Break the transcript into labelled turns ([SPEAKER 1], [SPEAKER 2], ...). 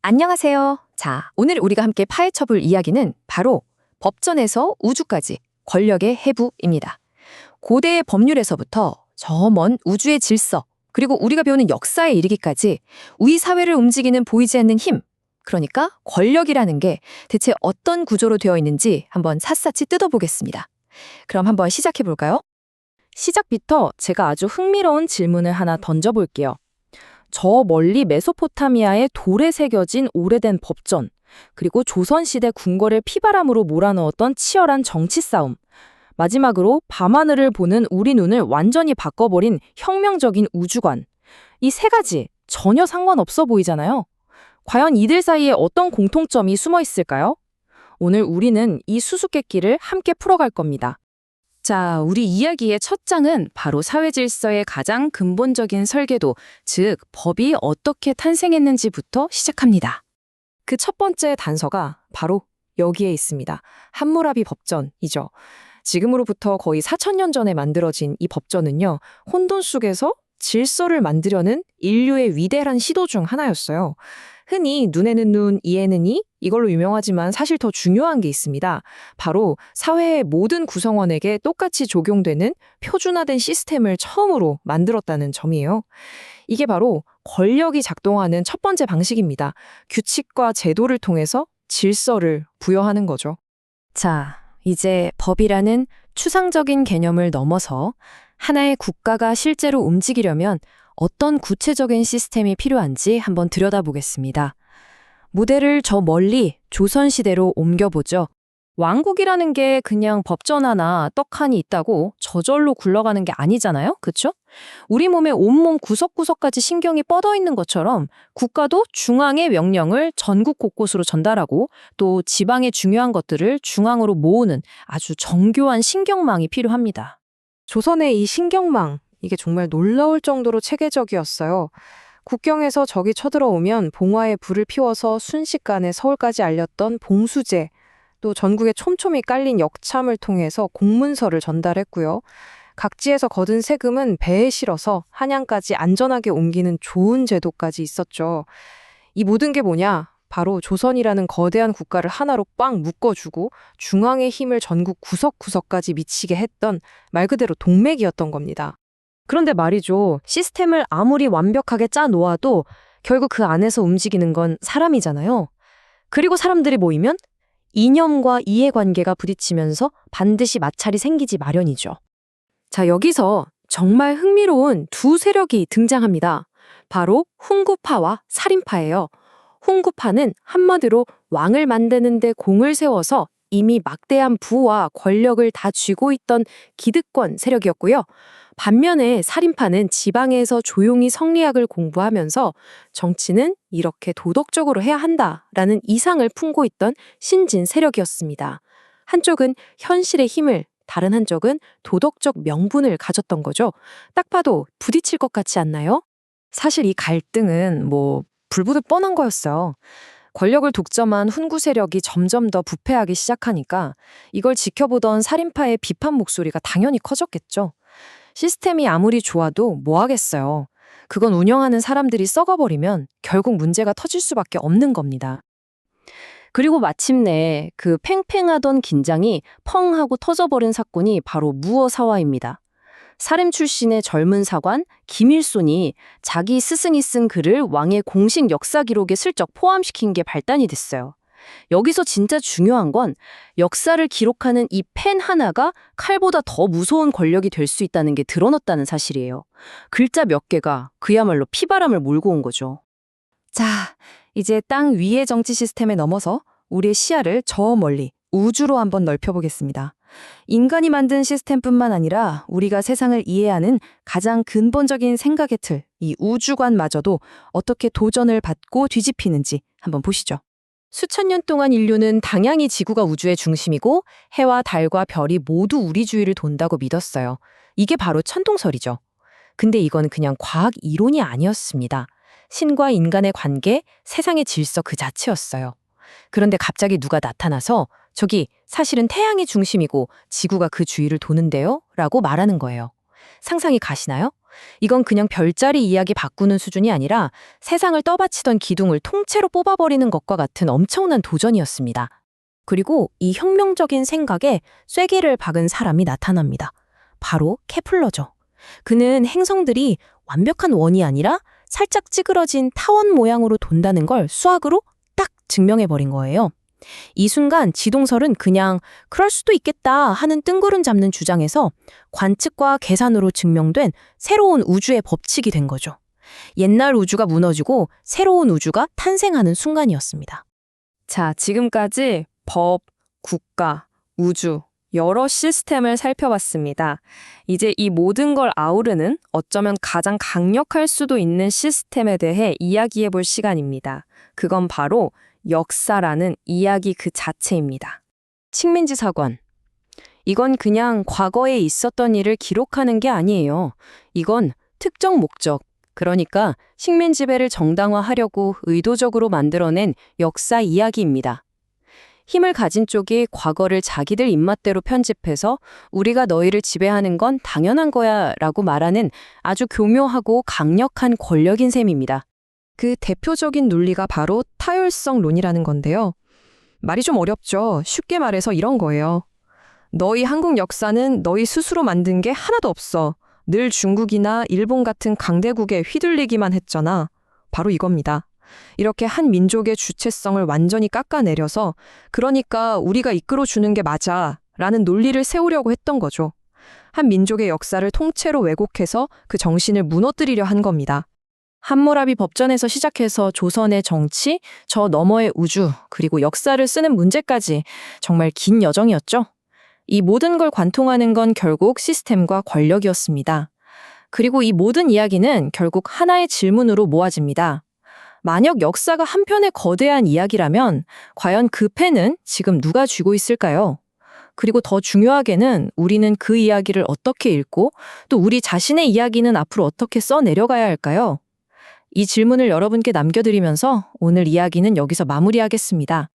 [SPEAKER 1] 안녕하세요. 자, 오늘 우리가 함께 파헤쳐볼 이야기는 바로 법전에서 우주까지 권력의 해부입니다. 고대의 법률에서부터 저 먼 우주의 질서, 그리고 우리가 배우는 역사에 이르기까지 우리 사회를 움직이는 보이지 않는 힘, 그러니까 권력이라는 게 대체 어떤 구조로 되어 있는지 한번 샅샅이 뜯어보겠습니다. 그럼 한번 시작해볼까요?
[SPEAKER 2] 시작부터 제가 아주 흥미로운 질문을 하나 던져볼게요. 저 멀리 메소포타미아의 돌에 새겨진 오래된 법전, 그리고 조선시대 궁궐을 피바람으로 몰아넣었던 치열한 정치 싸움, 마지막으로 밤하늘을 보는 우리 눈을 완전히 바꿔버린 혁명적인 우주관. 이 세 가지 전혀 상관없어 보이잖아요. 과연 이들 사이에 어떤 공통점이 숨어 있을까요? 오늘 우리는 이 수수께끼를 함께 풀어갈 겁니다.
[SPEAKER 1] 자, 우리 이야기의 첫 장은 바로 사회 질서의 가장 근본적인 설계도, 즉 법이 어떻게 탄생했는지부터 시작합니다.
[SPEAKER 2] 그 첫 번째 단서가 바로 여기에 있습니다. 함무라비 법전이죠. 지금으로부터 거의 4,000년 전에 만들어진 이 법전은요, 혼돈 속에서 질서를 만들려는 인류의 위대한 시도 중 하나였어요. 흔히 눈에는 눈, 이에는 이, 이걸로 유명하지만 사실 더 중요한 게 있습니다. 바로 사회의 모든 구성원에게 똑같이 적용되는 표준화된 시스템을 처음으로 만들었다는 점이에요. 이게 바로 권력이 작동하는 첫 번째 방식입니다. 규칙과 제도를 통해서 질서를 부여하는 거죠.
[SPEAKER 1] 자, 이제 법이라는 추상적인 개념을 넘어서 하나의 국가가 실제로 움직이려면 어떤 구체적인 시스템이 필요한지 한번 들여다보겠습니다. 모델을 저 멀리 조선시대로 옮겨보죠. 왕국이라는 게 그냥 법전 하나, 떡 하니 있다고 저절로 굴러가는 게 아니잖아요? 그쵸? 우리 몸의 온몸 구석구석까지 신경이 뻗어 있는 것처럼 국가도 중앙의 명령을 전국 곳곳으로 전달하고 또 지방의 중요한 것들을 중앙으로 모으는 아주 정교한 신경망이 필요합니다.
[SPEAKER 2] 조선의 이 신경망, 이게 정말 놀라울 정도로 체계적이었어요. 국경에서 적이 쳐들어오면 봉화에 불을 피워서 순식간에 서울까지 알렸던 봉수제, 또 전국에 촘촘히 깔린 역참을 통해서 공문서를 전달했고요. 각지에서 거둔 세금은 배에 실어서 한양까지 안전하게 옮기는 좋은 제도까지 있었죠. 이 모든 게 뭐냐? 바로 조선이라는 거대한 국가를 하나로 꽉 묶어주고 중앙의 힘을 전국 구석구석까지 미치게 했던 말 그대로 동맥이었던 겁니다. 그런데 말이죠. 시스템을 아무리 완벽하게 짜 놓아도 결국 그 안에서 움직이는 건 사람이잖아요. 그리고 사람들이 모이면 이념과 이해관계가 부딪히면서 반드시 마찰이 생기지 마련이죠. 자, 여기서 정말 흥미로운 두 세력이 등장합니다. 바로 훈구파와 살인파예요. 훈구파는 한마디로 왕을 만드는 데 공을 세워서 이미 막대한 부와 권력을 다 쥐고 있던 기득권 세력이었고요. 반면에 살인파는 지방에서 조용히 성리학을 공부하면서 정치는 이렇게 도덕적으로 해야 한다라는 이상을 품고 있던 신진 세력이었습니다. 한쪽은 현실의 힘을, 다른 한쪽은 도덕적 명분을 가졌던 거죠. 딱 봐도 부딪힐 것 같지 않나요? 사실 이 갈등은 불보듯 뻔한 거였어요. 권력을 독점한 훈구 세력이 점점 더 부패하기 시작하니까 이걸 지켜보던 살인파의 비판 목소리가 당연히 커졌겠죠. 시스템이 아무리 좋아도 뭐 하겠어요. 그건 운영하는 사람들이 썩어버리면 결국 문제가 터질 수밖에 없는 겁니다. 그리고 마침내 그 팽팽하던 긴장이 펑 하고 터져버린 사건이 바로 무어사화입니다. 사림 출신의 젊은 사관 김일손이 자기 스승이 쓴 글을 왕의 공식 역사 기록에 슬쩍 포함시킨 게 발단이 됐어요. 여기서 진짜 중요한 건 역사를 기록하는 이 펜 하나가 칼보다 더 무서운 권력이 될 수 있다는 게 드러났다는 사실이에요. 글자 몇 개가 그야말로 피바람을 몰고 온 거죠. 자, 이제 땅 위의 정치 시스템에 넘어서 우리의 시야를 저 멀리 우주로 한번 넓혀보겠습니다. 인간이 만든 시스템뿐만 아니라 우리가 세상을 이해하는 가장 근본적인 생각의 틀, 이 우주관마저도 어떻게 도전을 받고 뒤집히는지 한번 보시죠. 수천 년 동안 인류는 당연히 지구가 우주의 중심이고 해와 달과 별이 모두 우리 주위를 돈다고 믿었어요. 이게 바로 천동설이죠. 근데 이건 그냥 과학 이론이 아니었습니다. 신과 인간의 관계, 세상의 질서 그 자체였어요. 그런데 갑자기 누가 나타나서 저기 사실은 태양이 중심이고 지구가 그 주위를 도는데요? 라고 말하는 거예요. 상상이 가시나요? 이건 그냥 별자리 이야기 바꾸는 수준이 아니라 세상을 떠받치던 기둥을 통째로 뽑아버리는 것과 같은 엄청난 도전이었습니다. 그리고 이 혁명적인 생각에 쐐기를 박은 사람이 나타납니다. 바로 케플러죠. 그는 행성들이 완벽한 원이 아니라 살짝 찌그러진 타원 모양으로 돈다는 걸 수학으로 딱 증명해버린 거예요. 이 순간 지동설은 그냥 그럴 수도 있겠다 하는 뜬구름 잡는 주장에서 관측과 계산으로 증명된 새로운 우주의 법칙이 된 거죠. 옛날 우주가 무너지고 새로운 우주가 탄생하는 순간이었습니다.
[SPEAKER 1] 자, 지금까지 법, 국가, 우주, 여러 시스템을 살펴봤습니다. 이제 이 모든 걸 아우르는 어쩌면 가장 강력할 수도 있는 시스템에 대해 이야기해 볼 시간입니다. 그건 바로 역사라는 이야기 그 자체입니다.
[SPEAKER 2] 식민지 사관. 이건 그냥 과거에 있었던 일을 기록하는 게 아니에요. 이건 특정 목적, 그러니까 식민 지배를 정당화하려고 의도적으로 만들어낸 역사 이야기입니다. 힘을 가진 쪽이 과거를 자기들 입맛대로 편집해서 우리가 너희를 지배하는 건 당연한 거야 라고 말하는 아주 교묘하고 강력한 권력인 셈입니다. 그 대표적인 논리가 바로 타율성론이라는 건데요. 말이 좀 어렵죠. 쉽게 말해서 이런 거예요. 너희 한국 역사는 너희 스스로 만든 게 하나도 없어. 늘 중국이나 일본 같은 강대국에 휘둘리기만 했잖아. 바로 이겁니다. 이렇게 한 민족의 주체성을 완전히 깎아내려서 그러니까 우리가 이끌어주는 게 맞아 라는 논리를 세우려고 했던 거죠. 한 민족의 역사를 통째로 왜곡해서 그 정신을 무너뜨리려 한 겁니다. 함무라비 법전에서 시작해서 조선의 정치, 저 너머의 우주, 그리고 역사를 쓰는 문제까지 정말 긴 여정이었죠. 이 모든 걸 관통하는 건 결국 시스템과 권력이었습니다. 그리고 이 모든 이야기는 결국 하나의 질문으로 모아집니다. 만약 역사가 한편의 거대한 이야기라면 과연 그 펜은 지금 누가 쥐고 있을까요? 그리고 더 중요하게는 우리는 그 이야기를 어떻게 읽고 또 우리 자신의 이야기는 앞으로 어떻게 써내려가야 할까요? 이 질문을 여러분께 남겨드리면서 오늘 이야기는 여기서 마무리하겠습니다.